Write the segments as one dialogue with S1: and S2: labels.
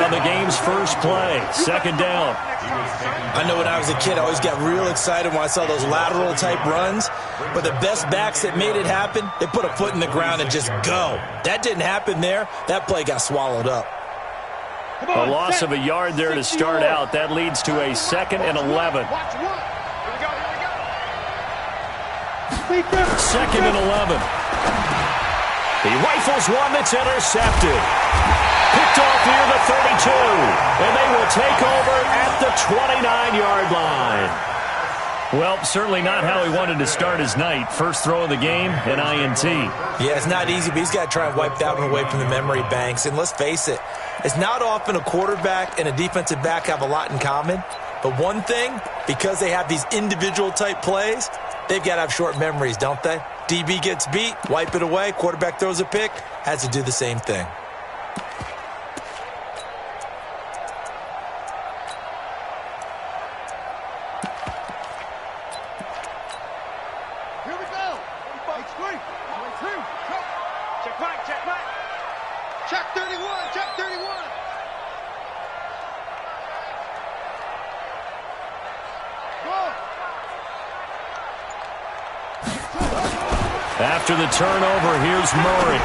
S1: on the game's first play. Second down.
S2: I know when I was a kid, I always got real excited when I saw those lateral-type runs. But the best backs that made it happen, they put a foot in the ground and just go. That didn't happen there. That play got swallowed up.
S1: A loss of a yard there to start out. That leads to a 2nd and 11. 2nd and 11. He rifles one that's intercepted. Picked off near the 32. And they will take over at the 29-yard line. Well, certainly not how he wanted to start his night. First throw of the game, an INT.
S2: Yeah, it's not easy, but he's got to try and wipe that one away from the memory banks. And let's face it, it's not often a quarterback and a defensive back have a lot in common. But one thing, because they have these individual-type plays, they've got to have short memories, don't they? DB gets beat, wipe it away. Quarterback throws a pick, has to do the same thing.
S1: After the turnover, here's Murray.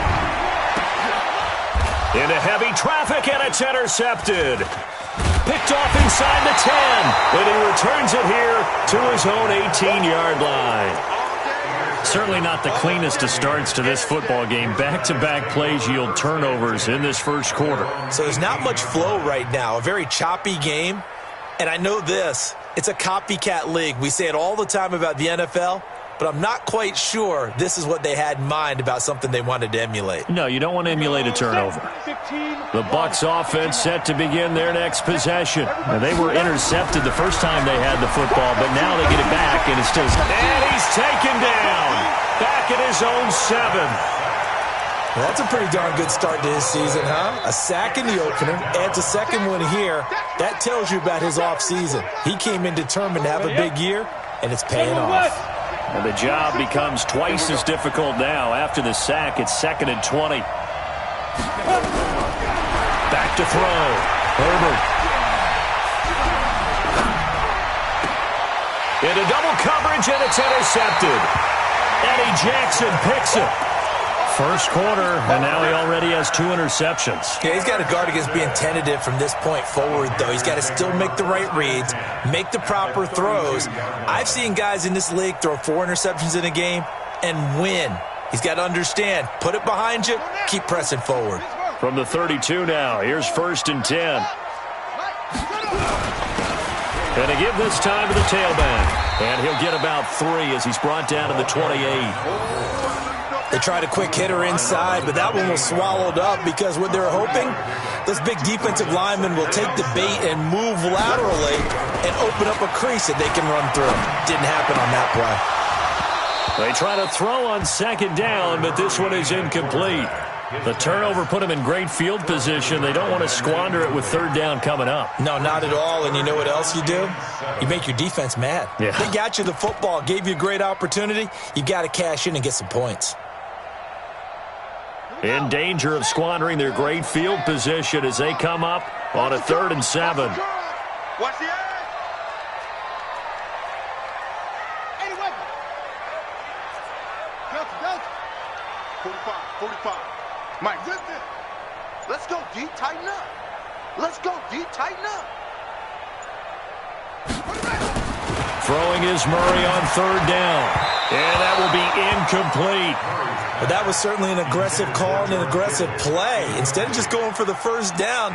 S1: Into heavy traffic, and it's intercepted. Picked off inside the 10, and he returns it here to his own 18-yard line. Certainly not the cleanest of starts to this football game. Back-to-back plays yield turnovers in this first quarter.
S2: So there's not much flow right now. A very choppy game. And I know this. It's a copycat league. We say it all the time about the NFL. But I'm not quite sure this is what they had in mind about something they wanted to emulate.
S1: No, you don't want to emulate a turnover. The Bucs offense set to begin their next possession. Now, they were intercepted the first time they had the football, but now they get it back, and it's still... And he's taken down. Back at his own 7.
S2: Well, that's a pretty darn good start to his season, huh? A sack in the opener, adds a second one here. That tells you about his offseason. He came in determined to have a big year, and it's paying off.
S1: And the job becomes twice as difficult now. After the sack, it's 2nd and 20. Back to throw. Herbert. Into double coverage, and it's intercepted. Eddie Jackson picks it. First quarter, and now he already has 2 interceptions.
S2: Yeah, he's got to guard against being tentative from this point forward, though. He's got to still make the right reads, make the proper throws. I've seen guys in this league throw 4 interceptions in a game and win. He's got to understand, put it behind you, keep pressing forward.
S1: From the 32 now, here's 1st and 10. And to give this time to the tailback. And he'll get about 3 as he's brought down to the 28.
S2: They tried a quick hitter inside, but that one was swallowed up because what they were hoping, those big defensive linemen will take the bait and move laterally and open up a crease that they can run through. Didn't happen on that play.
S1: They try to throw on 2nd down, but this one is incomplete. The turnover put them in great field position. They don't want to squander it with 3rd down coming up.
S2: No, not at all. And you know what else you do? You make your defense mad.
S1: Yeah.
S2: They got you the football, gave you a great opportunity. You got to cash in and get some points.
S1: In danger of squandering their great field position as they come up on a 3rd and 7.
S3: Watch the edge. 45. Mike, let's go D, tighten up. Let's go D, tighten up.
S1: Throwing is Murray on 3rd down. And that will be incomplete.
S2: But that was certainly an aggressive call and an aggressive play. Instead of just going for the 1st down,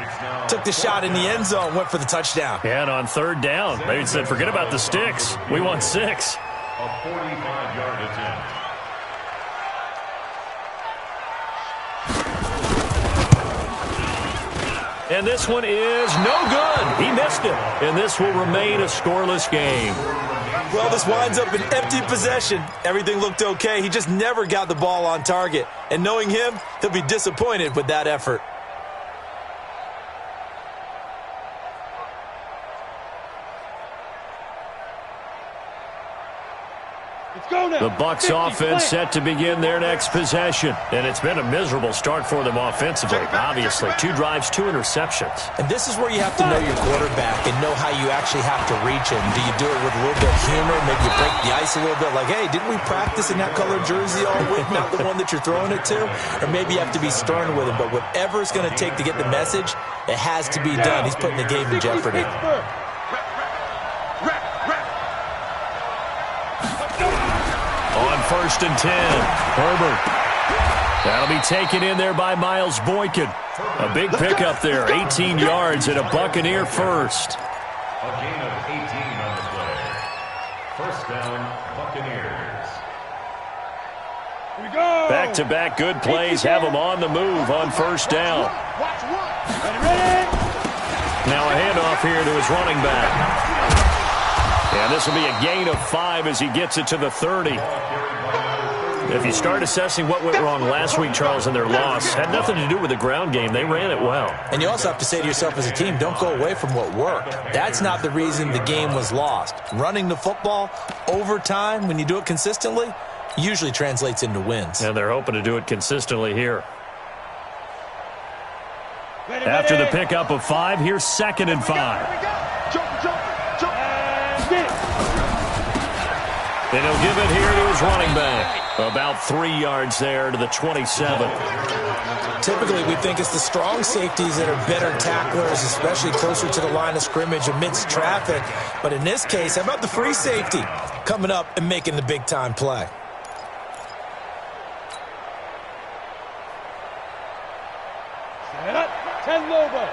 S2: took the shot in the end zone, went for the touchdown.
S1: And on 3rd down, they said, forget about the sticks. We want 6.
S4: A 45-yard attempt.
S1: And this one is no good. He missed it. And this will remain a scoreless game.
S2: Well, this winds up an empty possession. Everything looked okay. He just never got the ball on target. And knowing him, he'll be disappointed with that effort.
S1: The Bucs offense set to begin their next possession. And it's been a miserable start for them offensively, obviously. 2 drives, 2 interceptions.
S2: And this is where you have to know your quarterback and know how you actually have to reach him. Do you do it with a little bit of humor? Maybe you break the ice a little bit like, hey, didn't we practice in that colored jersey all week, not the one that you're throwing it to? Or maybe you have to be stern with him. But whatever it's going to take to get the message, it has to be done. He's putting the game in jeopardy.
S1: On 1st and 10, Herbert. That'll be taken in there by Miles Boykin. A big pickup there, 18 yards and a Buccaneer first.
S4: A gain of 18 on the play. First down, Buccaneers.
S1: Back-to-back good plays have them on the move on 1st down. Now a handoff here to his running back. And this will be a gain of 5 as he gets it to the 30. If you start assessing what went wrong last week, Charles, in their loss, had nothing to do with the ground game. They ran it well.
S2: And you also have to say to yourself as a team, don't go away from what worked. That's not the reason the game was lost. Running the football over time, when you do it consistently, usually translates into wins.
S1: And they're hoping to do it consistently here. After the pickup of 5, here's 2nd and 5. And he'll give it here to his running back. About 3 yards there to the 27.
S2: Typically, we think it's the strong safeties that are better tacklers, especially closer to the line of scrimmage amidst traffic. But in this case, how about the free safety coming up and making the big-time play?
S5: Set up, 10 Lobo.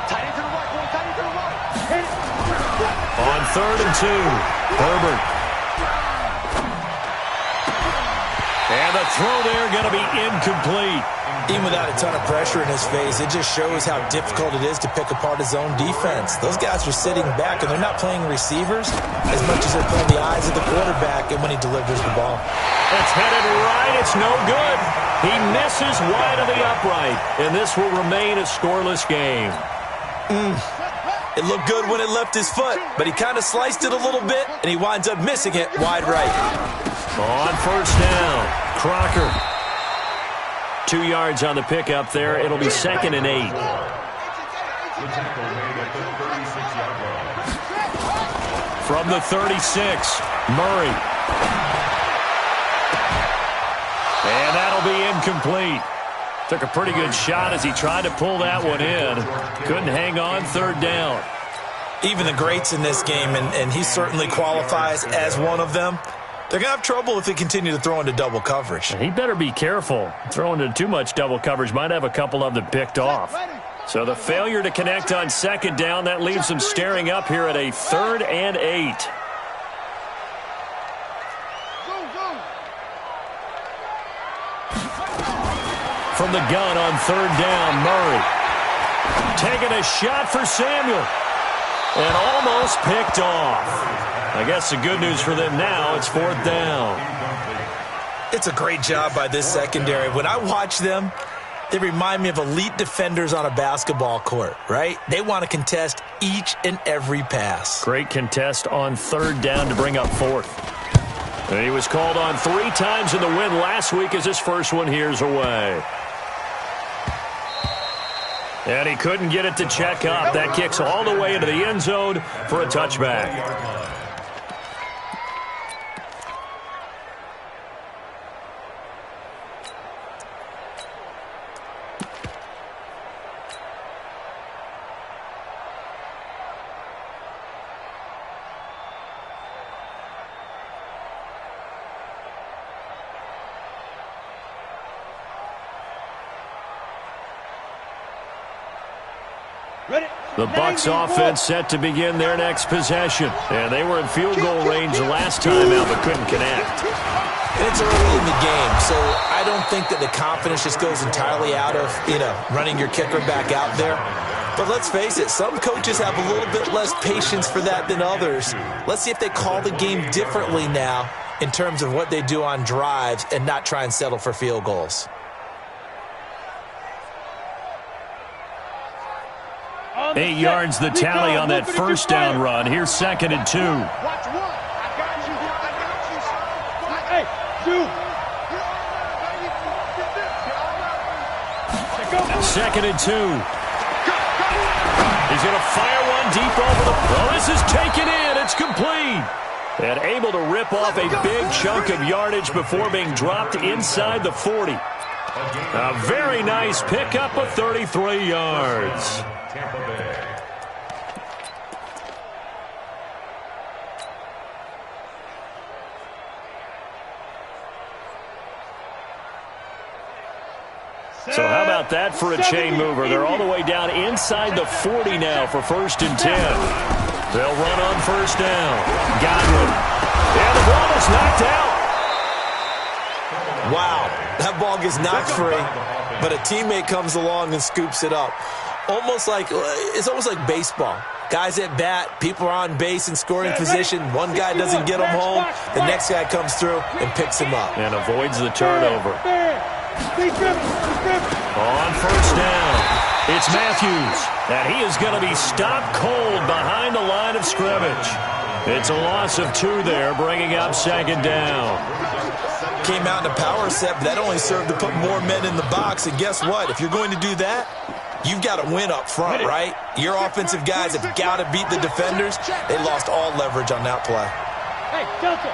S3: Tight end to the right, boy. Tight end to the right.
S1: On 3rd and 2, Herbert. And the throw there going to be incomplete.
S2: Even without a ton of pressure in his face, it just shows how difficult it is to pick apart his own defense. Those guys are sitting back, and they're not playing receivers as much as they're playing the eyes of the quarterback and when he delivers the ball.
S1: It's headed right. It's no good. He misses wide of the upright, and this will remain a scoreless game.
S2: It looked good when it left his foot, but he kind of sliced it a little bit, and he winds up missing it wide right.
S1: On 1st down, Crocker. 2 yards on the pickup there. It'll be 2nd and 8. From the 36, Murray. And that'll be incomplete. Took a pretty good shot as he tried to pull that one in. Couldn't hang on 3rd down.
S2: Even the greats in this game, and he certainly qualifies as one of them, they're going to have trouble if they continue to throw into double coverage.
S1: He better be careful. Throwing into too much double coverage might have a couple of them picked off. So the failure to connect on 2nd down, that leaves them staring up here at a 3rd and 8. From the gun on 3rd down, Murray. Taking a shot for Samuel. And almost picked off. I guess the good news for them now, it's 4th down.
S2: It's a great job by this secondary. When I watch them, they remind me of elite defenders on a basketball court, right? They want to contest each and every pass.
S1: Great contest on 3rd down to bring up 4th. And he was called on 3 times in the win last week as his first one here's away. And he couldn't get it to check up. That kicks all the way into the end zone for a touchback. The Bucs offense set to begin their next possession. And they were in field goal range the last time out, but couldn't connect.
S2: And it's early in the game, so I don't think that the confidence just goes entirely out of, running your kicker back out there. But let's face it, some coaches have a little bit less patience for that than others. Let's see if they call the game differently now in terms of what they do on drives and not try and settle for field goals.
S1: 8 yards the tally on that 1st down run. Here's 2nd and 2.
S5: Watch one. I got you. Shoot.
S1: 2nd and 2. He's going to fire one deep over the... Oh, this is taken in. It's complete. And able to rip off a big chunk of yardage before being dropped inside the 40. A very nice pickup of 33 yards.
S4: Tampa Bay.
S1: So how about that for a chain mover? They're all the way down inside the 40 now for 1st and 10. They'll run on 1st down. Godwin. And the ball is knocked out.
S2: Wow, that ball gets knocked free, but a teammate comes along and scoops it up. It's almost like baseball. Guys at bat, people are on base in scoring position. One guy doesn't get him home. The next guy comes through and picks him up.
S1: And avoids the turnover. On 1st down, it's Matthews. And he is going to be stopped cold behind the line of scrimmage. It's a loss of 2 there, bringing up 2nd down.
S2: Came out in a power set, but that only served to put more men in the box. And guess what? If you're going to do that, you've got to win up front, right? Your offensive guys have got to beat the defenders. They lost all leverage on that play.
S5: Hey, Delta.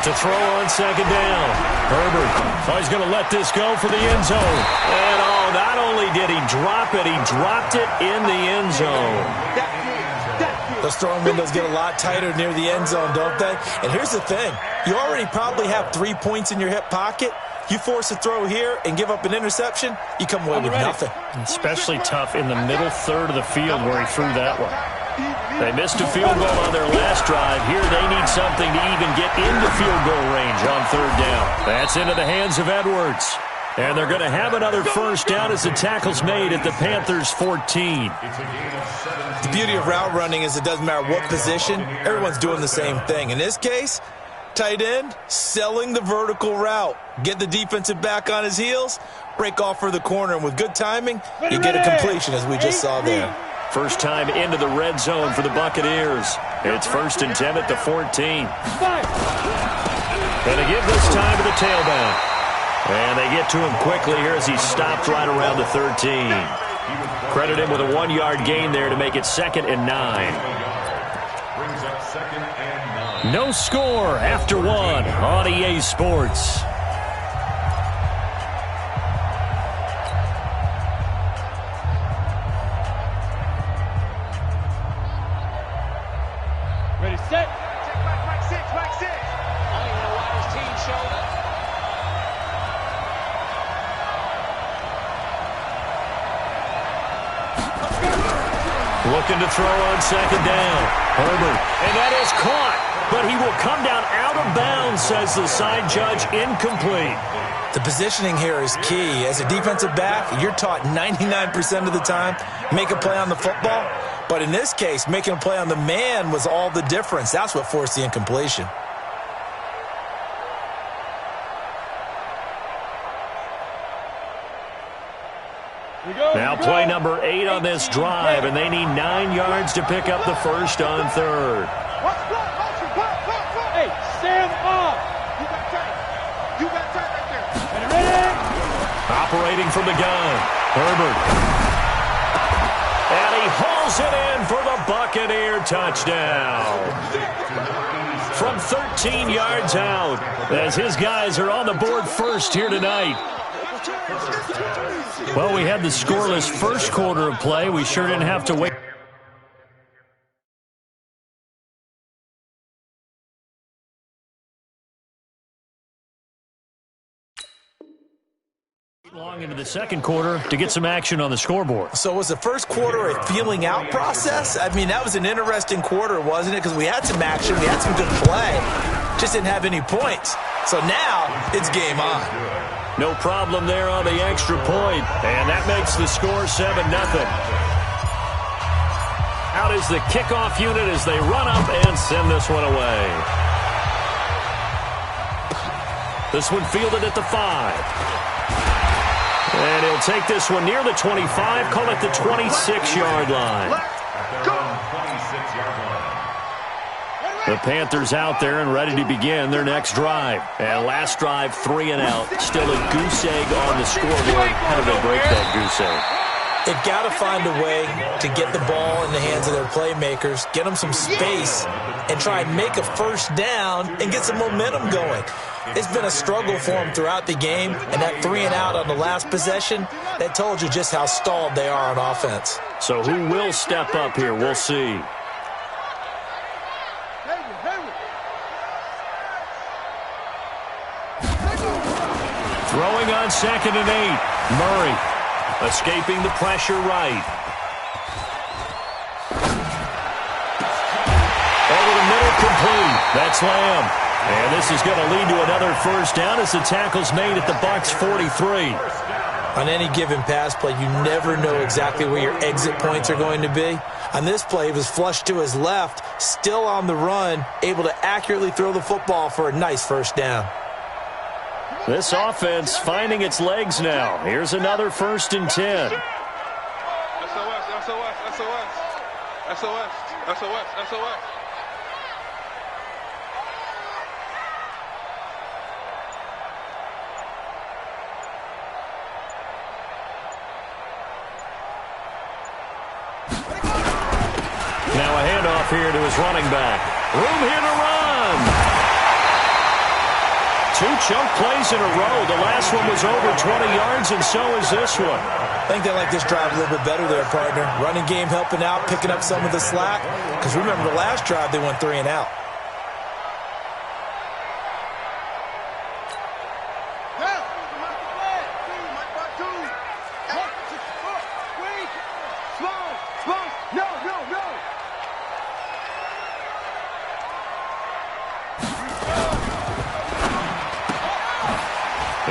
S1: To throw on 2nd down. Herbert. Oh, he's going to let this go for the end zone. And, not only did he drop it, he dropped it in the end zone.
S2: Those throwing windows get a lot tighter near the end zone, don't they? And here's the thing. You already probably have 3 points in your hip pocket. You force a throw here and give up an interception, you come away with nothing.
S1: Especially tough in the middle third of the field where he threw that one. They missed a field goal on their last drive. Here they need something to even get into field goal range on 3rd down. That's into the hands of Edwards. And they're going to have another 1st down as the tackle's made at the Panthers' 14.
S2: The beauty of route running is it doesn't matter what position. Everyone's doing the same thing. In this case, tight end, selling the vertical route. Get the defensive back on his heels, break off for the corner, and with good timing, you get a completion as we just saw there.
S1: First time into the red zone for the Buccaneers. It's 1st and 10 at the 14. And they give this time to the tailback. And they get to him quickly here as he stopped right around the 13. Credit him with a 1-yard gain there to make it 2nd and 9.
S4: Brings up 2nd and 9.
S1: No score after 1 on EA Sports.
S5: Ready, set.
S3: Back 6, back 6. I don't even know why this team showed up.
S1: Looking to throw on 2nd down. Herbert. And that is caught. But he will come down out of bounds, says the side judge. Incomplete.
S2: The positioning here is key. As a defensive back, you're taught 99% of the time, make a play on the football. But in this case, making a play on the man was all the difference. That's what forced the incompletion.
S1: Now play number 8 on this drive, and they need 9 yards to pick up the 1st on 3rd.
S5: Hey, Sam off.
S3: You got time right there.
S5: Ready?
S1: Operating from the gun. Herbert. And he hauls it in for the Buccaneer touchdown. From 13 yards out, as his guys are on the board first here tonight. Well, we had the scoreless first quarter of play. We sure didn't have to wait long into the second quarter to get some action on the scoreboard.
S2: So was the first quarter a feeling out process? I mean, that was an interesting quarter, wasn't it? Because we had some action, we had some good play, just didn't have any points. So now it's game on.
S1: No problem there on the extra point, and that makes the score 7-0. Out is the kickoff unit as they run up and send this one away. This one fielded at the 5. And he'll take this one near the 25, call it the 26-yard line.
S4: Go. 26-yard line.
S1: The Panthers out there and ready to begin their next drive. And last drive, 3 and out. Still a goose egg on the scoreboard. How do they break that goose egg?
S2: They've got to find a way to get the ball in the hands of their playmakers, get them some space, and try and make a first down and get some momentum going. It's been a struggle for them throughout the game, and that 3 and out on the last possession, that told you just how stalled they are on offense.
S1: So who will step up here? We'll see. Throwing on 2nd and 8. Murray escaping the pressure right. Over the middle, complete. That's Lamb. And this is going to lead to another first down as the tackle's made at the Bucs 43.
S2: On any given pass play, you never know exactly where your exit points are going to be. On this play, he was flushed to his left, still on the run, able to accurately throw the football for a nice first down.
S1: This offense finding its legs now. Here's another 1st and 10.
S6: SOS, SOS, SOS. SOS, SOS, SOS.
S1: Now a handoff here to his running back. Room here to run. 2 choke plays in a row. The last one was over 20 yards, and so is this one.
S2: I think they like this drive a little bit better there, partner. Running game helping out, picking up some of the slack. Because remember, the last drive, they went 3 and out.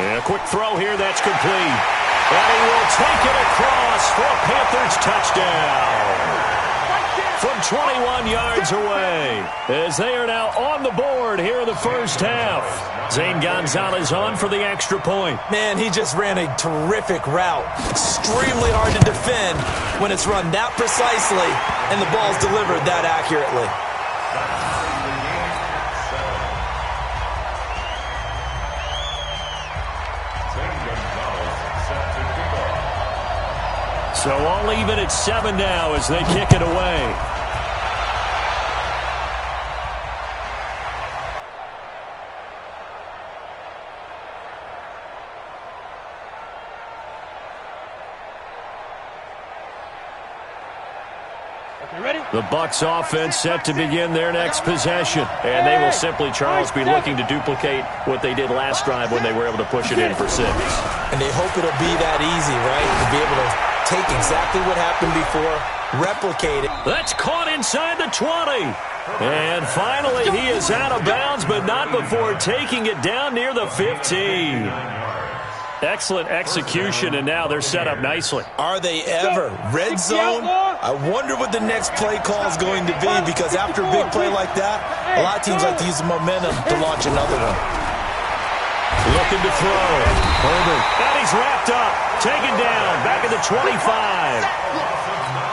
S1: And a quick throw here, that's complete. And he will take it across for a Panthers touchdown. From 21 yards away, as they are now on the board here in the first half. Zane Gonzalez on for the extra point.
S2: Man, he just ran a terrific route. Extremely hard to defend when it's run that precisely and the ball's delivered that accurately.
S1: So all even at 7 now as they kick it away. The Bucs offense set to begin their next possession. And they will simply, Charles, be looking to duplicate what they did last drive when they were able to push it in for 6.
S2: And they hope it'll be that easy, right? To be able to take exactly what happened before, replicate it.
S1: That's caught inside the 20. And finally, he is out of bounds, but not before taking it down near the 15. Excellent execution, and now they're set up nicely.
S2: Are they ever? Red zone? I wonder what the next play call is going to be, because after a big play like that, a lot of teams like to use the momentum to launch another one.
S1: Looking to throw. Herbert. And he's wrapped up. Taken down. Back at the 25.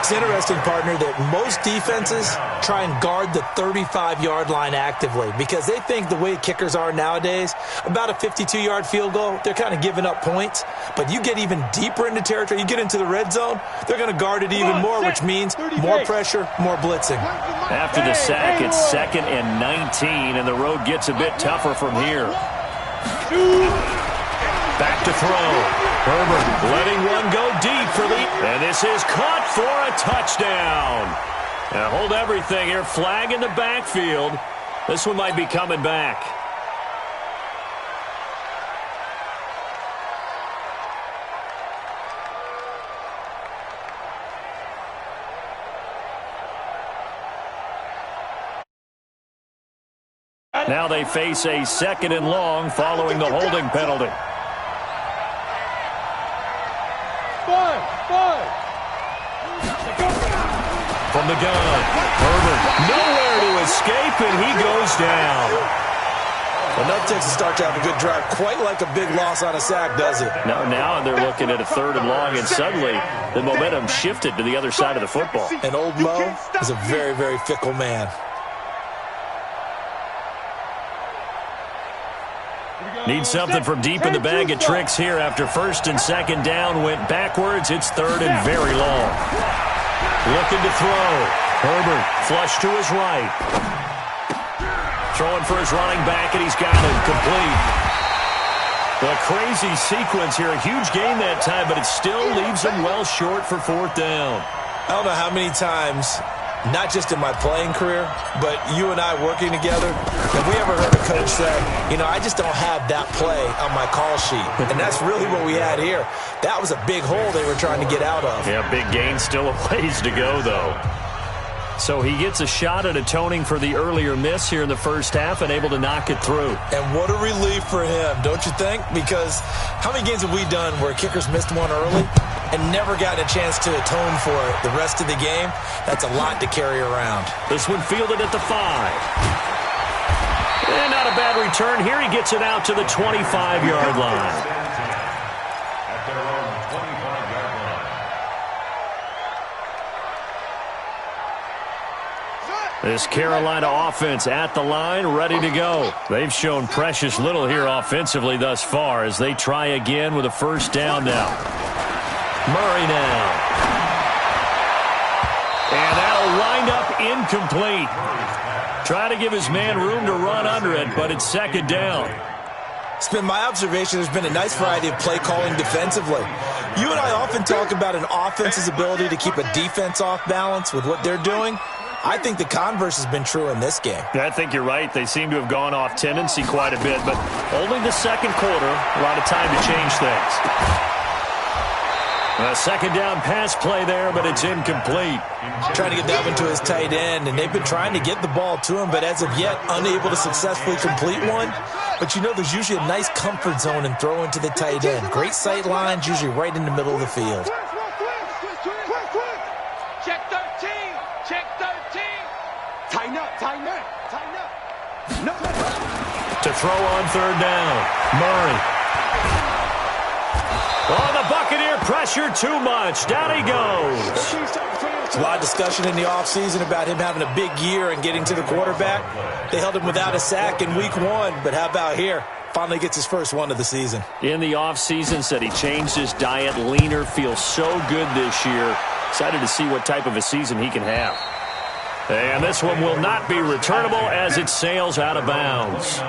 S2: It's interesting, partner, that most defenses try and guard the 35-yard line actively because they think the way kickers are nowadays, about a 52-yard field goal, they're kind of giving up points. But you get even deeper into territory, you get into the red zone, they're going to guard it even more, which means more pressure, more blitzing.
S1: After the sack, it's 2nd and 19, and the road gets a bit tougher from here. Back to throw. Herbert letting one go deep for and this is caught for a touchdown. Now hold everything here. Flag in the backfield. This one might be coming back. Now they face a 2nd and long following the holding penalty. From the gun, Herbert nowhere to escape, and he goes down.
S2: Enough takes to start to have a good drive, quite like a big loss on a sack, does it?
S1: Now they're looking at a 3rd and long, and suddenly the momentum shifted to the other side of the football.
S2: And old Mo is a very, very fickle man.
S1: Need something from deep in the bag of tricks here after first and second down went backwards. It's third and very long. Looking to throw. Herbert flush to his right. Throwing for his running back, and he's got him complete. A crazy sequence here. A huge gain that time, but it still leaves him well short for fourth down.
S2: I don't know how many times, not just in my playing career, but you and I working together, have we ever heard a coach say, I just don't have that play on my call sheet? And that's really what we had here. That was a big hole they were trying to get out of.
S1: Yeah, big gain, still a ways to go, though. So he gets a shot at atoning for the earlier miss here in the first half and able to knock it through.
S2: And what a relief for him, don't you think? Because how many games have we done where kickers missed one early and never gotten a chance to atone for it the rest of the game? That's a lot to carry around.
S1: This one fielded at the 5. And not a bad return here. He gets it out to the 25-yard line. This Carolina offense at the line, ready to go. They've shown precious little here offensively thus far as they try again with a first down now. Murray now. And that'll wind up incomplete. Try to give his man room to run under it, but it's second down.
S2: It's been my observation there's been a nice variety of play calling defensively. You and I often talk about an offense's ability to keep a defense off balance with what they're doing. I think the converse has been true in this game.
S1: I think you're right. They seem to have gone off tendency quite a bit, but only the second quarter, a lot of time to change things. A second down pass play there, but it's incomplete.
S2: Trying to get that one to his tight end, and they've been trying to get the ball to him, but as of yet, unable to successfully complete one. But there's usually a nice comfort zone in throwing to the tight end. Great sight lines, usually right in the middle of the field.
S3: Check 13. Check 13. Tighten up. Tighten up. Tighten up. No.
S1: To throw on third down. Murray. Oh, the Buccaneer pressure too much. Down he goes.
S2: There's a lot of discussion in the offseason about him having a big year and getting to the quarterback. They held him without a sack in week 1, but how about here? Finally gets his first one of the season.
S1: In the offseason, said he changed his diet, leaner, feels so good this year. Excited to see what type of a season he can have. And this one will not be returnable as it sails out of bounds.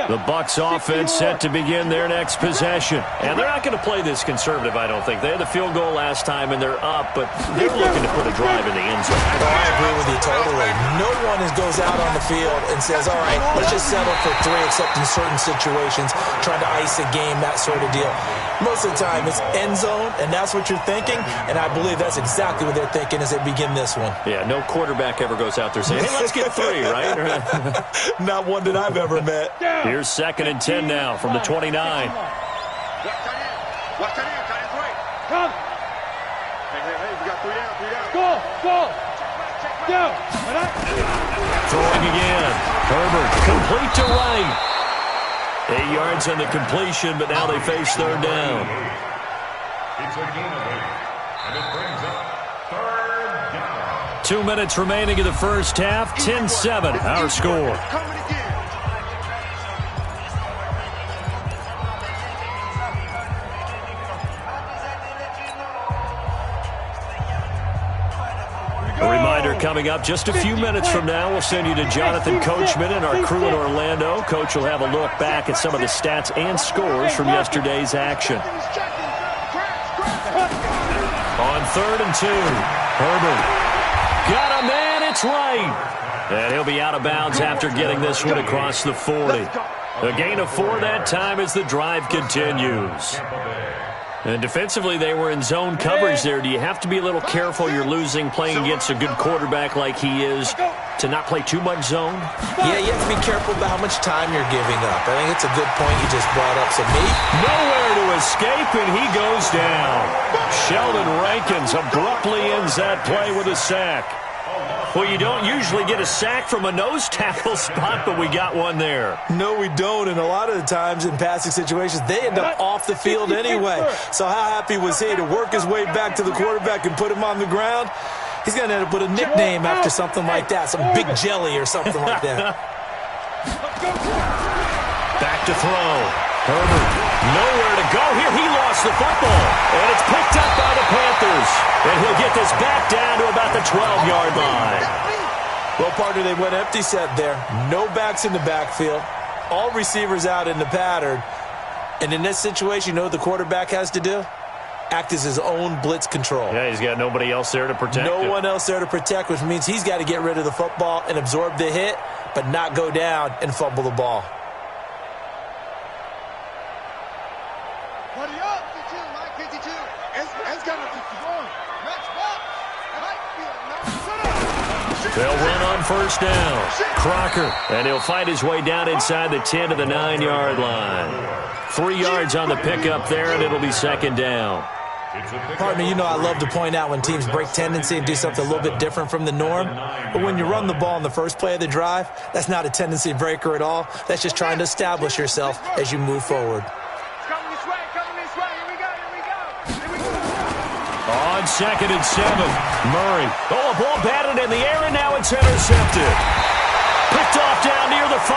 S1: The Bucs offense set to begin their next possession. And they're not going to play this conservative, I don't think. They had the field goal last time, and they're up, but they're looking to put a drive in the end zone.
S2: Oh, I agree with you totally. No one goes out on the field and says, all right, let's just settle for 3, except in certain situations, trying to ice a game, that sort of deal. Most of the time, it's end zone, and that's what you're thinking, and I believe that's exactly what they're thinking as they begin this one.
S1: Yeah, no quarterback ever goes out there saying, hey, let's get 3, right?
S2: Not one that I've ever met.
S1: Here's second and 10 now from the 29.
S3: Watch that in. Watch that in. Tight end's right.
S5: Come.
S3: Hey, we got 3 down. 3 down.
S5: Go. Go.
S1: Throwing again. Herbert complete to right. 8 yards on the completion, but now they face third down.
S4: It's a gain of 8, and it brings up third down.
S1: 2 minutes remaining in the first half. 10-7, our score.
S3: Coming again.
S1: A reminder coming up just a few minutes from now. We'll send you to Jonathan Coachman and our crew in Orlando. Coach will have a look back at some of the stats and scores from yesterday's action. On 3rd and 2, Herbert. Got a man, it's right. And he'll be out of bounds after getting this one across the 40. A gain of 4 that time as the drive continues. And defensively, they were in zone coverage there. Do you have to be a little careful? You're losing playing against a good quarterback like he is to not play too much zone?
S2: Yeah, you have to be careful about how much time you're giving up. I think it's a good point you just brought up. So
S1: nowhere to escape, and he goes down. Sheldon Rankins abruptly ends that play with a sack. Well, you don't usually get a sack from a nose tackle spot, but we got one there.
S2: No, we don't, and a lot of the times in passing situations, they end up off the field anyway. So how happy was he to work his way back to the quarterback and put him on the ground? He's going to end up with a nickname after something like that, some Big Jelly or something like that.
S1: Back to throw. Herbert, nowhere to go here. He lost the football, and it's picked up by the Panthers. And he'll get this back down to about the 12-yard line.
S2: Well, partner, they went empty set there. No backs in the backfield. All receivers out in the pattern. And in this situation, you know what the quarterback has to do? Act as his own blitz control.
S1: Yeah, he's got nobody else there to protect him.
S2: No one else there to protect, which means he's got to get rid of the football and absorb the hit, but not go down and fumble the ball.
S1: They'll run on first down. Crocker, and he'll fight his way down inside the 10 to the 9-yard line. 3 yards on the pickup there, and it'll be second down.
S2: Partner, you know I love to point out when teams break tendency and do something a little bit different from the norm. But when you run the ball in the first play of the drive, that's not a tendency breaker at all. That's just trying to establish yourself as you move forward.
S1: On 2nd and 7, Murray. Oh, a ball batted in the air, and now it's intercepted. Picked off down near the 5.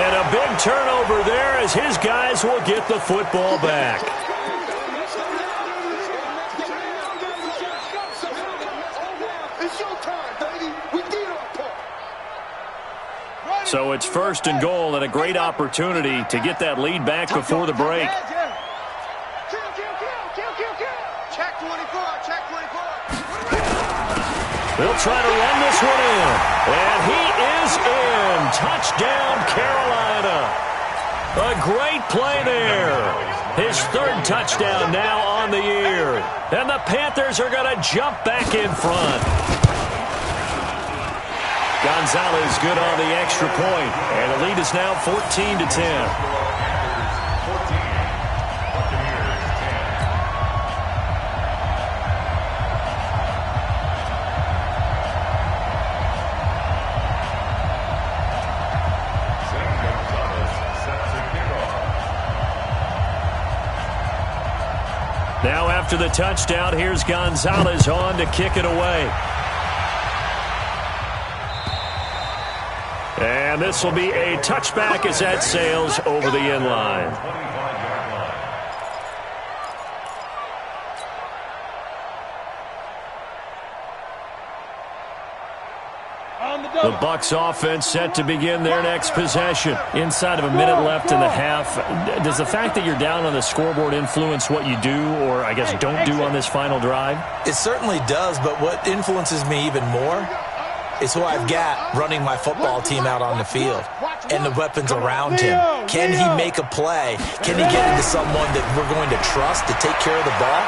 S1: And a big turnover there as his guys will get the football back. So it's 1st and goal, and a great opportunity to get that lead back before the break. They'll try to run this one in. And he is in. Touchdown, Carolina. A great play there. His 3rd touchdown now on the year. And the Panthers are going to jump back in front. Gonzalez good on the extra point. And the lead is now 14-10. Now after the touchdown, here's Gonzalez on to kick it away. And this will be a touchback as that sails over the end line. The Bucs offense set to begin their next possession. Inside of a minute left in the half. Does the fact that you're down on the scoreboard influence what you do, or I guess don't do on this final drive?
S2: It certainly does, but what influences me even more is who I've got running my football team out on the field and the weapons around him. Can he make a play? Can he get into someone that we're going to trust to take care of the ball?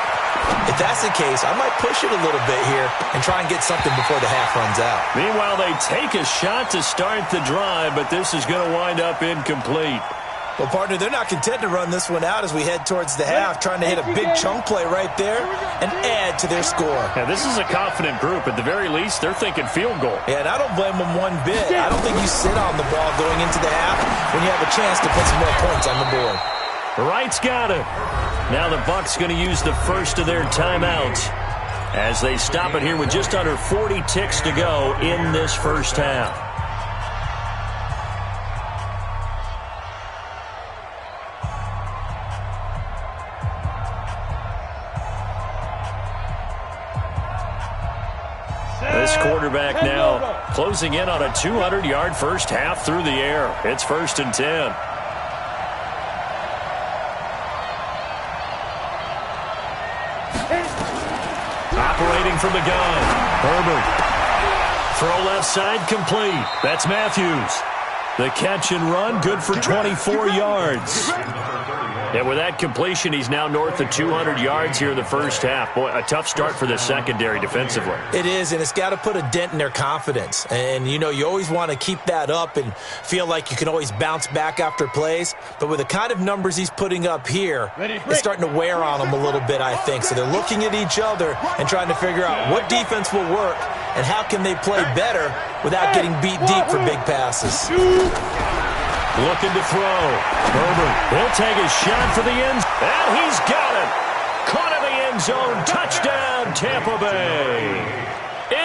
S2: If that's the case, I might push it a little bit here and try and get something before the half runs out.
S1: Meanwhile, they take a shot to start the drive, but this is going to wind up incomplete.
S2: Well, partner, they're not content to run this one out as we head towards the half, trying to hit a big chunk play right there and add to their score.
S1: Yeah, this is a confident group. At the very least, they're thinking field goal.
S2: Yeah, and I don't blame them one bit. I don't think you sit on the ball going into the half when you have a chance to put some more points on the board.
S1: Wright's got it. Now the Bucs going to use the first of their timeouts as they stop it here with just under 40 ticks to go in this first half. This quarterback now closing in on a 200-yard first half through the air. It's 1st and 10. Operating from the gun. Herbert. Throw left side complete. That's Matthews. The catch and run good for 24 yards. And with that completion, he's now north of 200 yards here in the first half. Boy, a tough start for the secondary defensively.
S2: It is, and it's got to put a dent in their confidence. And, you know, you always want to keep that up and feel like you can always bounce back after plays. But with the kind of numbers he's putting up here, it's starting to wear on them a little bit, I think. So they're looking at each other and trying to figure out what defense will work And how can they play better without getting beat deep for big passes?
S1: Looking to throw. Herbert, he'll take a shot for the end. And he's got it. Caught in the end zone. Touchdown, Tampa Bay.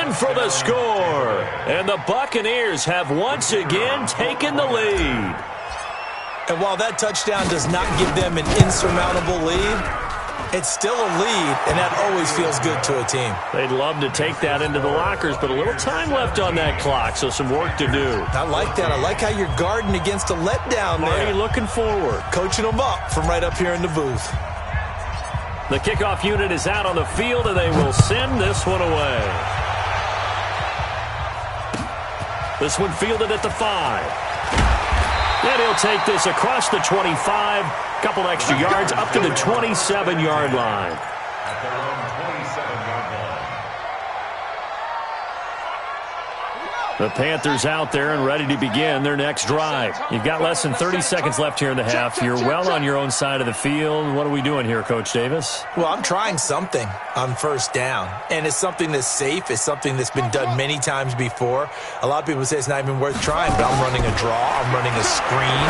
S1: In for the score. And the Buccaneers have once again taken the lead.
S2: And while that touchdown does not give them an insurmountable lead, it's still a lead, and that always feels good to a team.
S1: They'd love to take that into the lockers, but a little time left on that clock, so some work to do.
S2: I like that. I like how you're guarding against a letdown there.
S1: Marty looking forward.
S2: Coaching them up from right up here in the booth.
S1: The kickoff unit is out on the field, and they will send this one away. This one fielded at the 5. And he'll take this across the 25. Couple extra yards up to the 27-yard line.
S4: At their own 27-yard line.
S1: The Panthers out there and ready to begin their next drive. You've got less than 30 seconds left here in the half. You're well on your own side of the field. What are we doing here, Coach Davis?
S2: Well, I'm trying something on first down, and it's something that's safe. It's something that's been done many times before. A lot of people say it's not even worth trying, but I'm running a draw. I'm running a screen.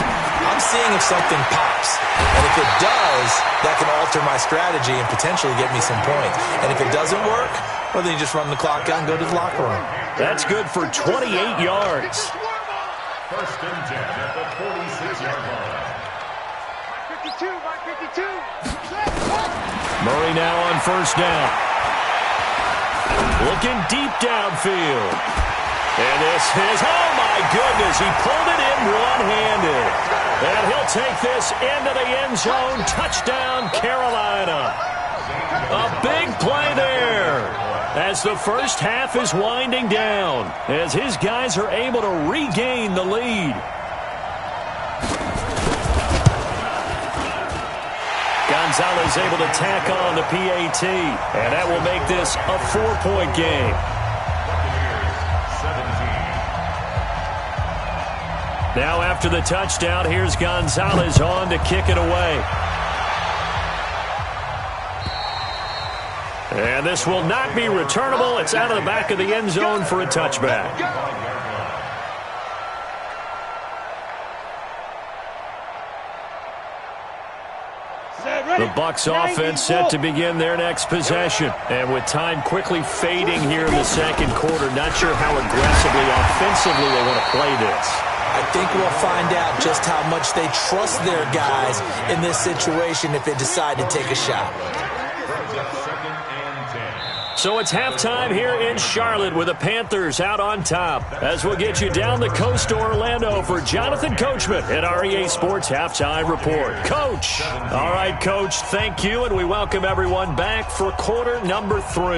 S2: I'm seeing if something pops, and if it does, that can alter my strategy and potentially get me some points. And if it doesn't work, well, then you just run the clock out and go to the locker room.
S1: That's good for 28 yards.
S4: First and 10 at the 46-yard line.
S5: 52, 52.
S1: Murray now on first down. Looking deep downfield. And this is, oh my goodness, he pulled it in one-handed. And he'll take this into the end zone. Touchdown, Carolina. A big play there as the first half is winding down, as his guys are able to regain the lead. Gonzalez able to tack on the PAT, and that will make this a 4-point game. Now after the touchdown, here's Gonzalez on to kick it away. And this will not be returnable. It's out of the back of the end zone for a touchback. The Bucs offense set to begin their next possession. And with time quickly fading here in the second quarter, not sure how aggressively, offensively they want to play this.
S2: I think we'll find out just how much they trust their guys in this situation if they decide to take a shot.
S1: So it's halftime here in Charlotte with the Panthers out on top. As we'll get you down the coast to Orlando for Jonathan Coachman at our EA Sports Halftime Report. Coach! All right, Coach, thank you, and we welcome everyone back for quarter number 3.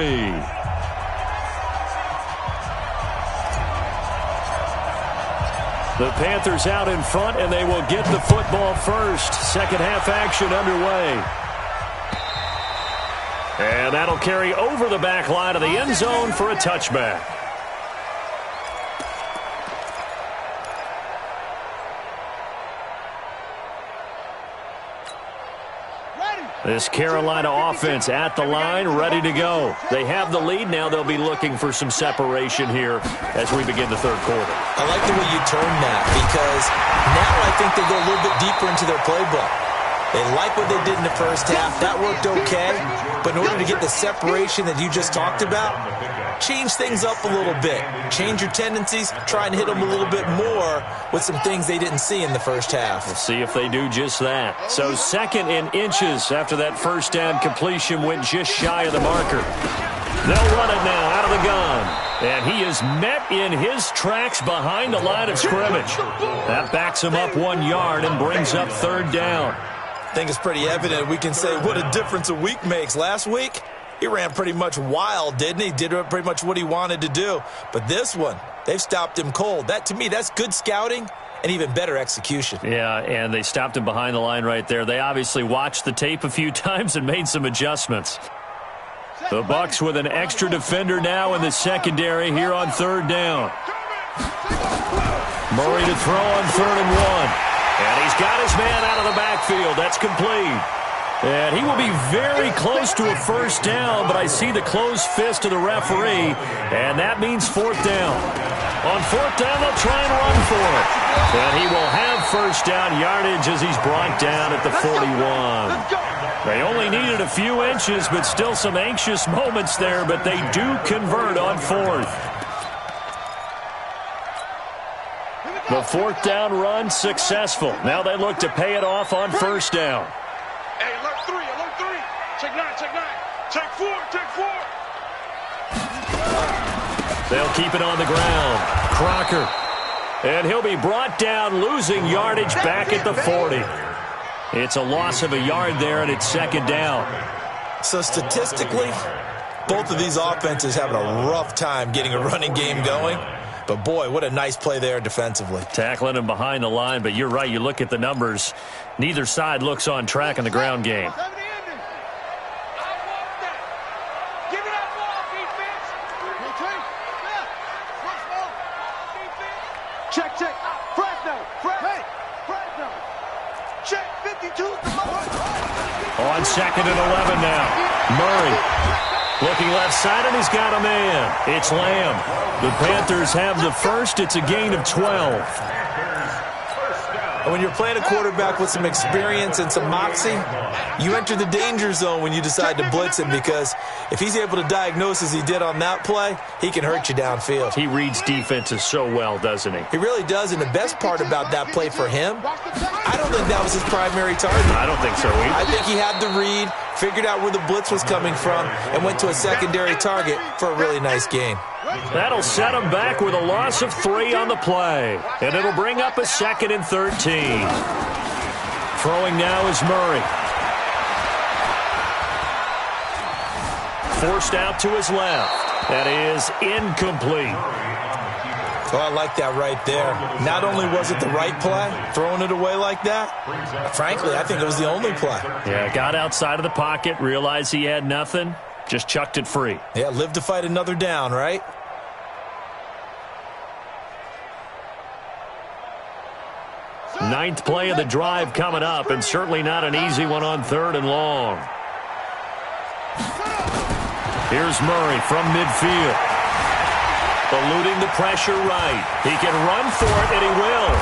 S1: The Panthers out in front, and they will get the football first. Second half action underway. And that'll carry over the back line of the end zone for a touchback. This Carolina offense at the line, ready to go. They have the lead. Now they'll be looking for some separation here as we begin the third quarter.
S2: I like the way you turned that, because now I think they go a little bit deeper into their playbook. They like what they did in the first half. That worked okay. But in order to get the separation that you just talked about, change things up a little bit. Change your tendencies. Try and hit them a little bit more with some things they didn't see in the first half.
S1: We'll see if they do just that. So second in inches after that first down completion went just shy of the marker. They'll run it now out of the gun. And he is met in his tracks behind the line of scrimmage. That backs him up 1 yard and brings up third down.
S2: I think it's pretty evident. We can say what a difference a week makes. Last week, he ran pretty much wild, didn't he? Did pretty much what he wanted to do. But this one, they've stopped him cold. That, to me, that's good scouting and even better execution.
S1: Yeah, and they stopped him behind the line right there. They obviously watched the tape a few times and made some adjustments. The Bucs with an extra defender now in the secondary here on third down. Murray to throw on 3rd and 1. And he's got his man out of the backfield. That's complete. And he will be very close to a first down, but I see the closed fist of the referee, and that means fourth down. On fourth down, they'll try and run for it. And he will have first down yardage as he's brought down at the 41. They only needed a few inches, but still some anxious moments there, but they do convert on fourth. The fourth down run successful. Now they look to pay it off on first down.
S5: Hey, alert three. Check nine. Check four.
S1: They'll keep it on the ground. Crocker. And he'll be brought down, losing yardage back at the 40. It's a loss of a yard there, and it's second down.
S2: So statistically, both of these offenses having a rough time getting a running game going. But, boy, what a nice play there defensively.
S1: Tackling him behind the line, but you're right. You look at the numbers. Neither side looks on track in the ground game.
S3: Check. Fresno. Check 52.
S1: On second and 11 now. Murray looking left side, and he's got a man. It's Lamb. The Panthers have the first. It's a gain of 12.
S2: And when you're playing a quarterback with some experience and some moxie, you enter the danger zone when you decide to blitz him, because if he's able to diagnose as he did on that play, he can hurt you downfield.
S1: He reads defenses so well, doesn't he?
S2: He really does, and the best part about that play for him, I don't think that was his primary target.
S1: I don't think so either.
S2: I think he had the read, figured out where the blitz was coming from, and went to a secondary target for a really nice gain.
S1: That'll set him back with a loss of 3 on the play. And it'll bring up a second and 13. Throwing now is Murray. Forced out to his left. That is incomplete.
S2: Oh, I like that right there. Not only was it the right play, throwing it away like that, frankly, I think it was the only play.
S1: Yeah, got outside of the pocket, realized he had nothing, just chucked it free.
S2: Yeah, live to fight another down, right?
S1: Ninth play of the drive coming up, and certainly not an easy one on third and long. Here's Murray from midfield. Eluding the pressure right. He can run for it, and he will.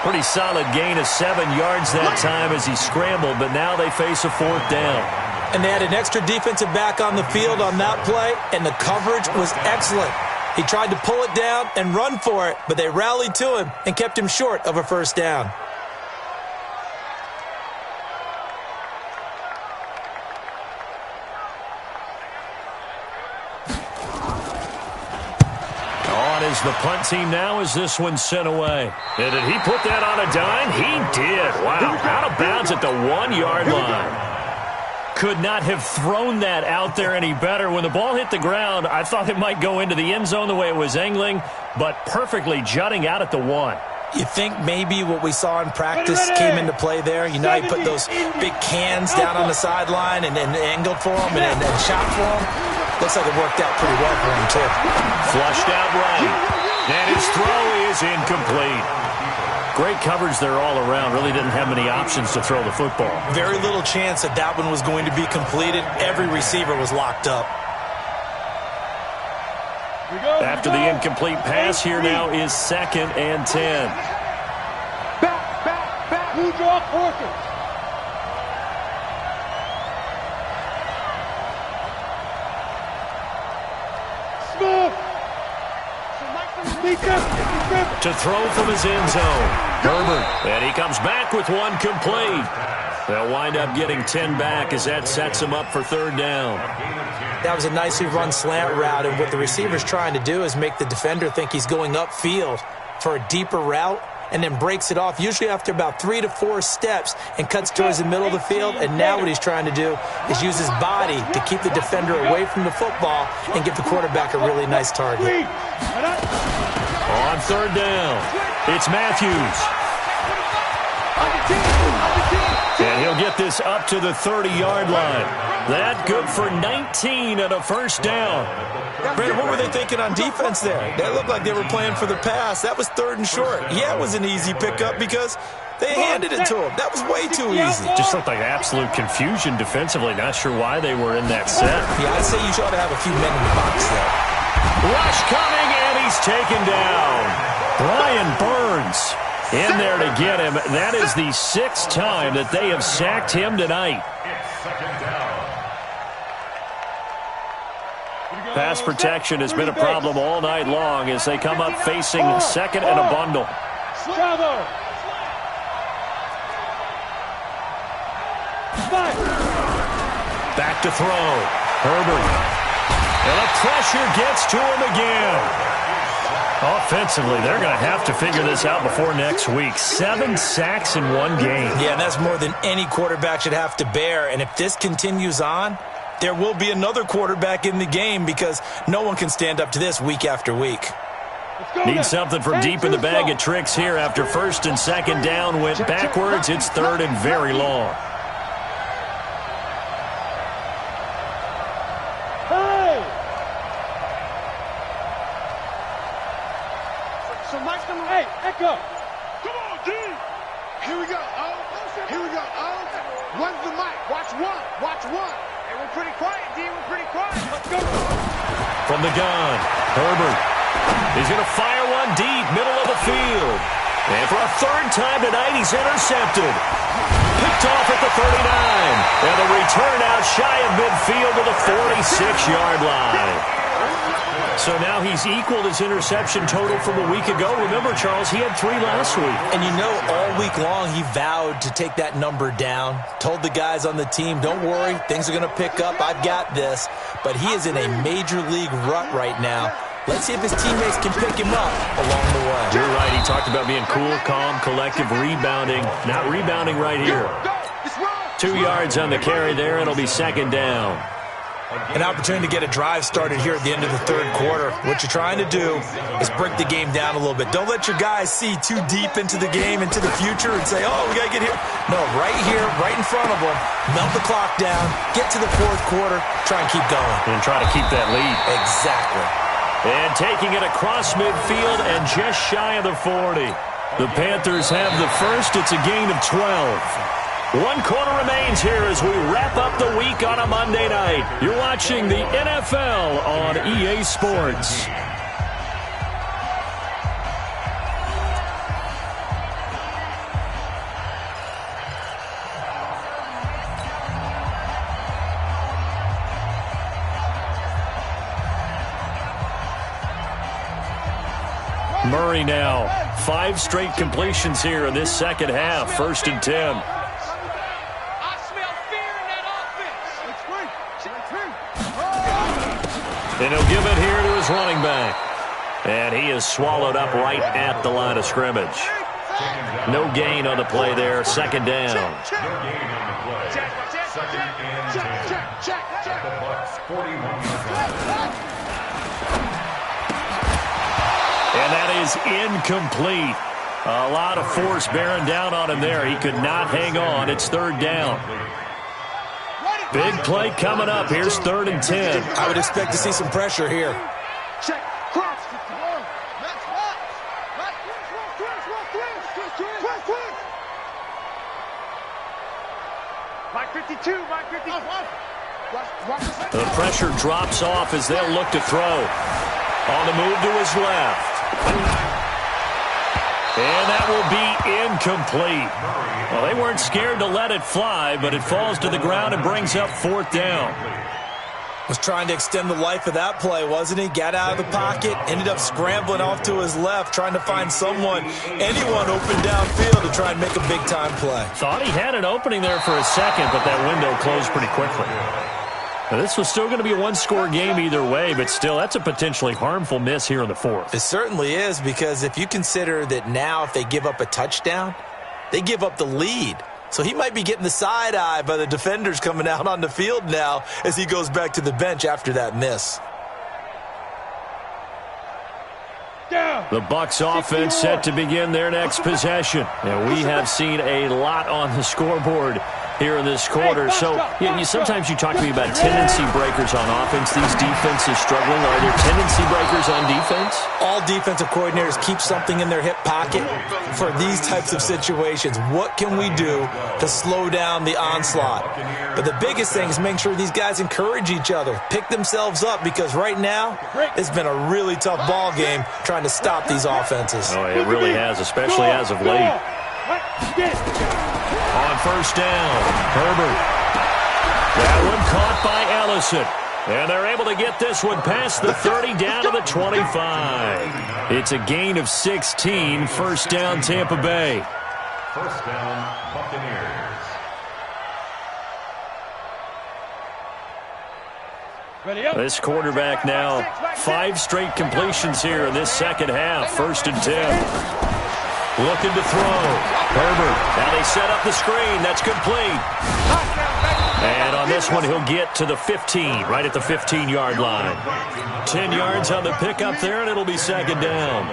S1: Pretty solid gain of 7 yards that time as he scrambled, but now they face a fourth down.
S2: And they had an extra defensive back on the field on that play, and the coverage was excellent. He tried to pull it down and run for it, but they rallied to him and kept him short of a first down.
S1: On is the punt team now as this one's sent away. And did he put that on a dime? He did. Wow, out of bounds at the 1-yard line. Could not have thrown that out there any better. When the ball hit the ground, I thought it might go into the end zone the way it was angling, but perfectly jutting out at the 1.
S2: You think maybe what we saw in practice came into play there? You know, he put those big cans down on the sideline and angled for him and shot for him. Looks like it worked out pretty well for him, too.
S1: Flushed out right. And his throw is incomplete. Great coverage there all around. Really didn't have many options to throw the football.
S2: Very little chance that that one was going to be completed. Every receiver was locked up.
S1: After the incomplete pass, here now is 2nd and 10.
S5: Back. Who draw forces?
S1: To throw from his end zone. Herbert. And he comes back with one complete. They'll wind up getting 10 back as that sets him up for third down.
S2: That was a nicely run slant route, and what the receiver's trying to do is make the defender think he's going upfield for a deeper route, and then breaks it off, usually after about 3 to 4 steps, and cuts towards the middle of the field. And now what he's trying to do is use his body to keep the defender away from the football and give the quarterback a really nice target.
S1: On third down, it's Matthews. And he'll get this up to the 30-yard line. That good for 19 and a first down.
S2: Brandon, what were they thinking on defense there? They looked like they were playing for the pass. That was 3rd and short. Yeah, it was an easy pickup because They handed it to him. That was way too easy.
S1: Just looked like absolute confusion defensively. Not sure why they were in that set.
S2: Yeah, I'd say you should have a few men in the box there.
S1: Rush coming, and he's taken down. Brian Burns in there to get him. That is the 6th time that they have sacked him tonight. Pass protection has been a problem all night long as they come up facing second and a bundle. Back to throw. Herbert. And the pressure gets to him again. Offensively, they're going to have to figure this out before next week. 7 sacks in one game.
S2: Yeah, and that's more than any quarterback should have to bear. And if this continues on, there will be another quarterback in the game because no one can stand up to this week after week.
S1: Need something from deep in the bag of tricks here after first and second down went backwards. It's third and very long.
S5: Hey, Echo. Come on, D.
S3: Here we go. Here we go. One's the mic. Watch one. Watch one.
S5: Hey, we're pretty quiet, D. We're pretty quiet. Let's go.
S1: From the gun, Herbert. He's going to fire one deep, middle of the field. And for a third time tonight, he's intercepted. Picked off at the 39. And the return out shy of midfield to the 46-yard line. So now he's equaled his interception total from a week ago. Remember, Charles, he had 3 last week.
S2: And you know, all week long he vowed to take that number down. Told the guys on the team, don't worry, things are going to pick up. I've got this. But he is in a major league rut right now. Let's see if his teammates can pick him up along the way.
S1: You're right. He talked about being cool, calm, collective, rebounding. Not rebounding right here. 2 yards on the carry there. It'll be second down.
S2: An opportunity to get a drive started here at the end of the third quarter. What you're trying to do is break the game down a little bit. Don't let your guys see too deep into the game, into the future, and say, oh, we got to get here. No, right here, right in front of them, melt the clock down, get to the fourth quarter, try and keep going.
S1: And try to keep that lead.
S2: Exactly.
S1: And taking it across midfield and just shy of the 40. The Panthers have the first. It's a gain of 12. 1 quarter remains here as we wrap up the week on a Monday night. You're watching the NFL on EA Sports. Murray now. 5 straight completions here in this second half. 1st and 10. And he'll give it here to his running back. And he is swallowed up right at the line of scrimmage. No gain on the play there. Second down.
S4: No gain on the play. Second and 10. At the Bucs 41-yard line.
S1: And that is incomplete. A lot of force bearing down on him there. He could not hang on. It's third down. Big play coming up. Here's 3rd and 10.
S2: I would expect to see some pressure here.
S3: Check. Cross.
S5: Mike 52, Mike 52.
S1: The pressure drops off as they'll look to throw. On the move to his left. And that will be incomplete. Well, they weren't scared to let it fly, but it falls to the ground and brings up 4th down.
S2: Was trying to extend the life of that play, wasn't he? Got out of the pocket, ended up scrambling off to his left, trying to find anyone open downfield to try and make a big-time play.
S1: Thought he had an opening there for a second, but that window closed pretty quickly. Now, this was still going to be a 1-score game either way, but still, that's a potentially harmful miss here in the 4th.
S2: It certainly is, because if you consider that now if they give up a touchdown, they give up the lead. So he might be getting the side eye by the defenders coming out on the field now as he goes back to the bench after that miss.
S1: The Bucs offense set to begin their next possession. And we have seen a lot on the scoreboard here in this quarter. So sometimes you talk to me about tendency breakers on offense. These defenses struggling. Are there tendency breakers on defense?
S2: All defensive coordinators keep something in their hip pocket for these types of situations. What can we do to slow down the onslaught? But the biggest thing is making sure these guys encourage each other, pick themselves up, because right now it's been a really tough ball game trying to stop these offenses.
S1: Oh, it really has, especially as of late. On first down, Herbert. That one caught by Ellison. And they're able to get this one past the 30 down to the 25. It's a gain of 16. First down, Tampa Bay.
S4: First down, Buccaneers.
S1: This quarterback now 5 straight completions here in this second half. First and 10. Looking to throw. Herbert. Now they set up the screen. That's complete. And on this one, he'll get to the 15, right at the 15-yard line. 10 yards on the pickup there, and it'll be second down.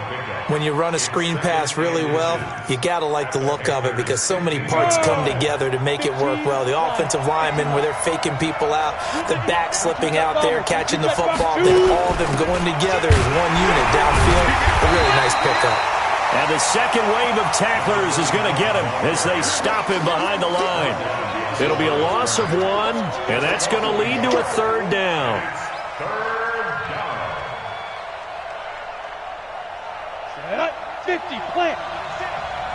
S2: When you run a screen pass really well, you got to like the look of it because so many parts come together to make it work well. The offensive linemen, where they're faking people out, the back slipping out there, catching the football, then all of them going together as one unit downfield. A really nice pickup.
S1: And the second wave of tacklers is going to get him as they stop him behind the line. It'll be a loss of 1, and that's going to lead to a third down.
S4: Third down.
S5: 50, plant.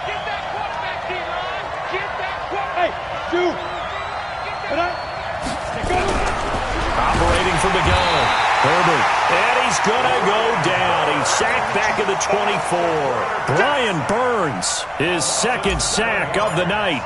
S5: Get that quarterback, D-line. Get that quarterback. Hey, 2. Get up.
S1: Operating from the gun. Herbert. And he's going to go down. He's sacked back at the 24. Brian Burns, his second sack of the night.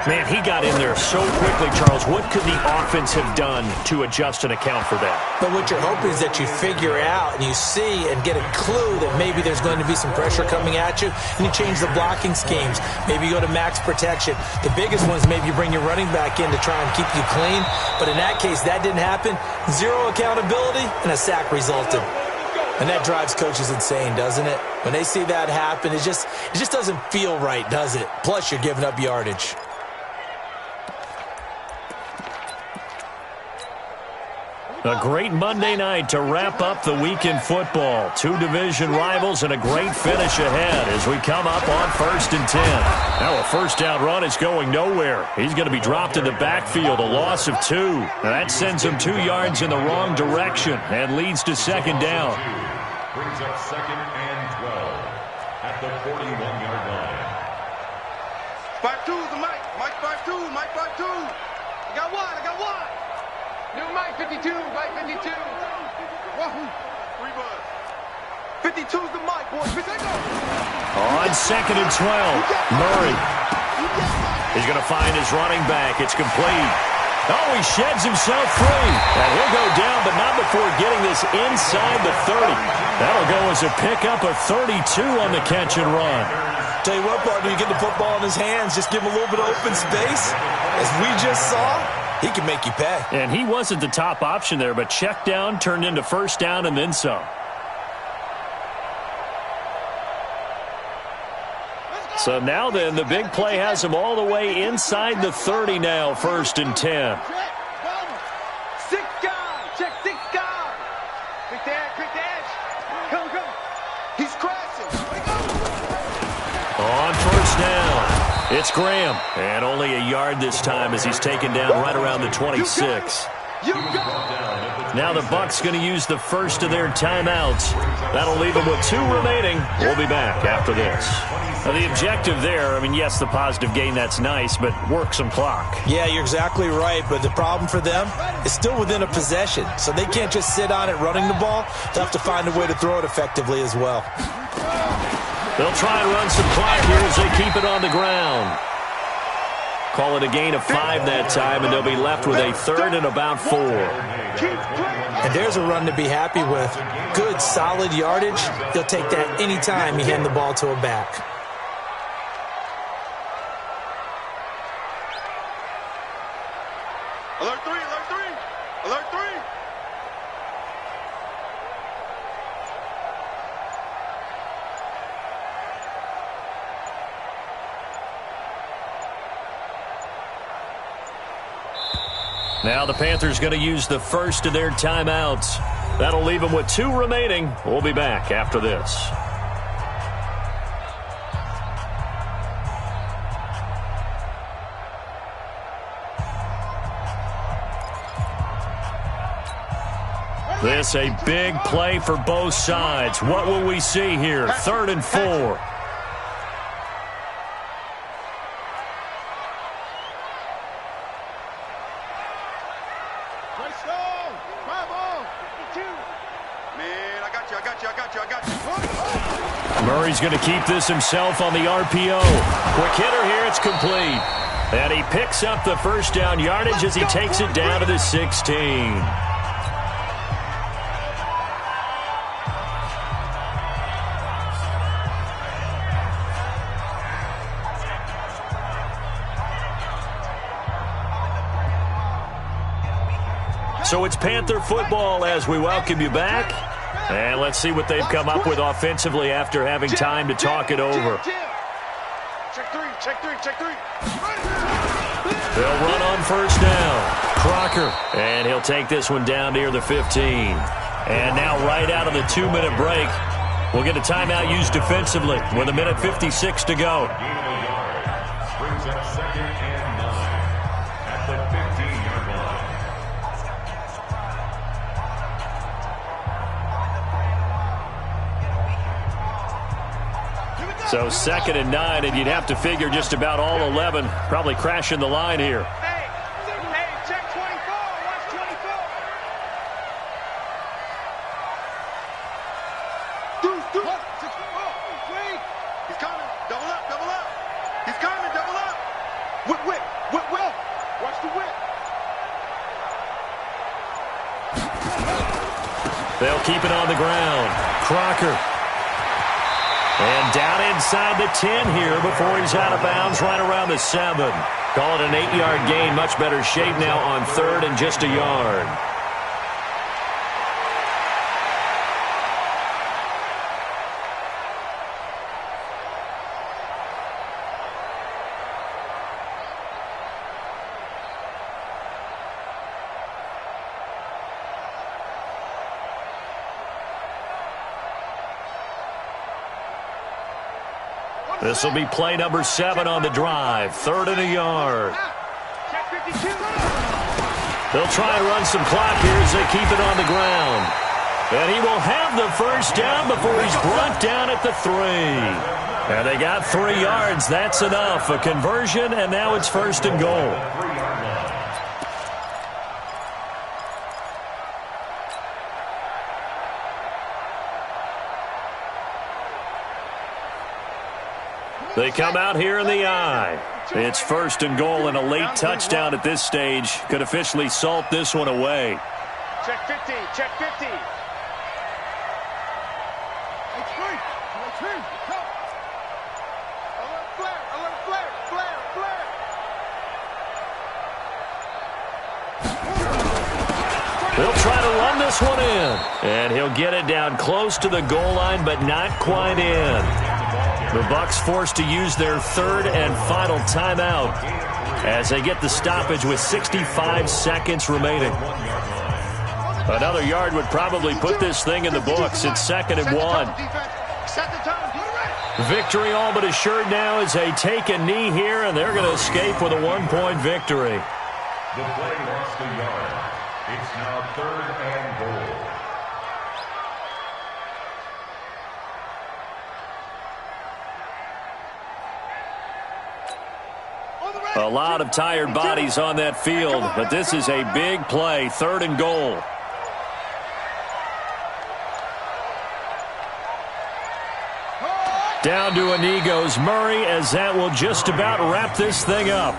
S1: Man, he got in there so quickly, Charles. What could the offense have done to adjust and account for that?
S2: But what you're hoping is that you figure out and you see and get a clue that maybe there's going to be some pressure coming at you, and you change the blocking schemes. Maybe you go to max protection. The biggest one is maybe you bring your running back in to try and keep you clean. But in that case, that didn't happen. 0 accountability, and a sack resulted. And that drives coaches insane, doesn't it? When they see that happen, it just doesn't feel right, does it? Plus, you're giving up yardage.
S1: A great Monday night to wrap up the week in football. 2 division rivals and a great finish ahead as we come up on first and 10. Now a first down run is going nowhere. He's going to be dropped in the backfield, a loss of 2. Now that sends him 2 yards in the wrong direction and leads to second down.
S4: Brings up second and 12 at the 41-yard line.
S3: 5-2's the Mike. Mike 5-2. Mike 5-2. I got one. New Mike 52. Mike 52. Wahoo. 3 buzz. 52's the Mike, boys.
S1: On second and 12, Murray. He's going to find his running back. It's complete. Oh, he sheds himself free. And he'll go down, but not before getting this inside the 30. That'll go as a pickup of 32 on the catch and run.
S2: Tell you what, partner, you get the football in his hands, just give him a little bit of open space. As we just saw, he can make you pay.
S1: And he wasn't the top option there, but check down turned into first down and then some. So now then, the big play has him all the way inside the 30 now, first and 10.
S3: 6 guys. Check 6 guys. Quick dash. Come. He's crashing.
S1: On first down, it's Graham. And only a yard this time as he's taken down right around the 26. Now the Bucs going to use the first of their timeouts. That'll leave them with 2 remaining. We'll be back after this. Now the objective there, I mean, yes, the positive gain, that's nice, but work some clock.
S2: Yeah, you're exactly right, but the problem for them is still within a possession, so they can't just sit on it running the ball. They'll have to find a way to throw it effectively as well.
S1: They'll try and run some clock here as they keep it on the ground. Call it a gain of 5 that time, and they'll be left with a third and about 4.
S2: And there's a run to be happy with. Good, solid yardage. They'll take that anytime you hand the ball to a back.
S3: Alert 3. Alert 3.
S1: Now the Panthers going to use the first of their timeouts. That'll leave them with 2 remaining. We'll be back after this. This a big play for both sides. What will we see here? 3rd and 4. Murray's going to keep this himself on the RPO. Quick hitter here, it's complete. And he picks up the first down yardage as he takes it down to the 16. So it's Panther football as we welcome you back. And let's see what they've come up with offensively after having time to talk it over.
S3: Check three.
S1: They'll run on first down. Crocker, and he'll take this one down near the 15. And now right out of the 2-minute break, we'll get a timeout used defensively with 1:56 to go.
S4: Brings up 2nd and 9 at the 15-yard line.
S1: So 2nd and 9, and you'd have to figure just about all 11 probably crashing the line here.
S3: Hey, check 24. Watch 24. He's coming. Double up. He's coming. Double up. Whip. Watch the whip.
S1: They'll keep it on the ground. Crocker. And down inside the 10 here before he's out of bounds right around the 7. Call it an 8-yard gain. Much better shape now on 3rd and just a yard. This will be play number 7 on the drive. 3rd and a yard. They'll try and run some clock here as they keep it on the ground. And he will have the first down before he's brought down at the 3. And they got 3 yards. That's enough. A conversion, and now it's 1st and goal. They come out here in the I. It's 1st and goal, and a late touchdown at this stage could officially salt this one away.
S3: Check 50.
S1: They'll try to run this one in, and he'll get it down close to the goal line, but not quite in. The Bucs forced to use their 3rd and final timeout as they get the stoppage with 65 seconds remaining. Another yard would probably put this thing in the books. It's 2nd and 1. Victory all but assured now as they take a knee here, and they're going to escape with a 1-point victory.
S4: The play lost a yard. It's now 3rd and goal.
S1: A lot of tired bodies on that field, but this is a big play, 3rd and goal. Down to a knee goes Murray, as that will just about wrap this thing up.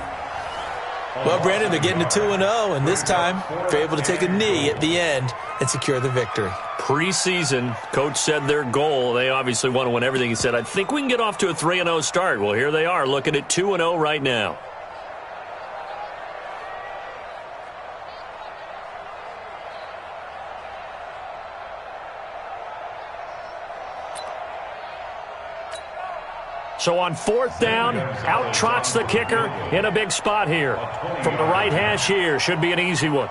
S2: Well, Brandon, they're getting to 2-0, and this time they're able to take a knee at the end and secure the victory.
S1: Preseason, coach said their goal, they obviously want to win everything. He said, I think we can get off to a 3-0 start. Well, here they are, looking at 2-0 right now. So on 4th down, out trots the kicker in a big spot here. From the right hash here, should be an easy one.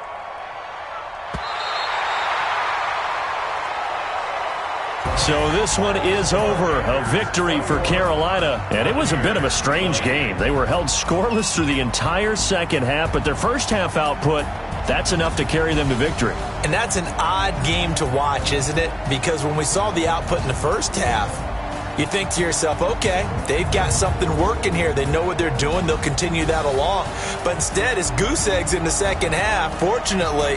S1: So this one is over. A victory for Carolina. And it was a bit of a strange game. They were held scoreless through the entire second half, but their first half output, that's enough to carry them to victory.
S2: And that's an odd game to watch, isn't it? Because when we saw the output in the first half, you think to yourself, okay, they've got something working here. They know what they're doing. They'll continue that along. But instead, it's goose eggs in the second half. Fortunately,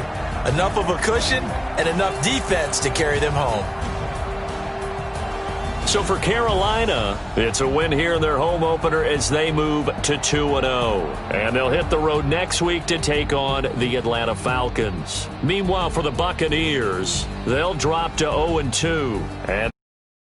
S2: enough of a cushion and enough defense to carry them home.
S1: So for Carolina, it's a win here in their home opener as they move to 2-0. And they'll hit the road next week to take on the Atlanta Falcons. Meanwhile, for the Buccaneers, they'll drop to 0-2. And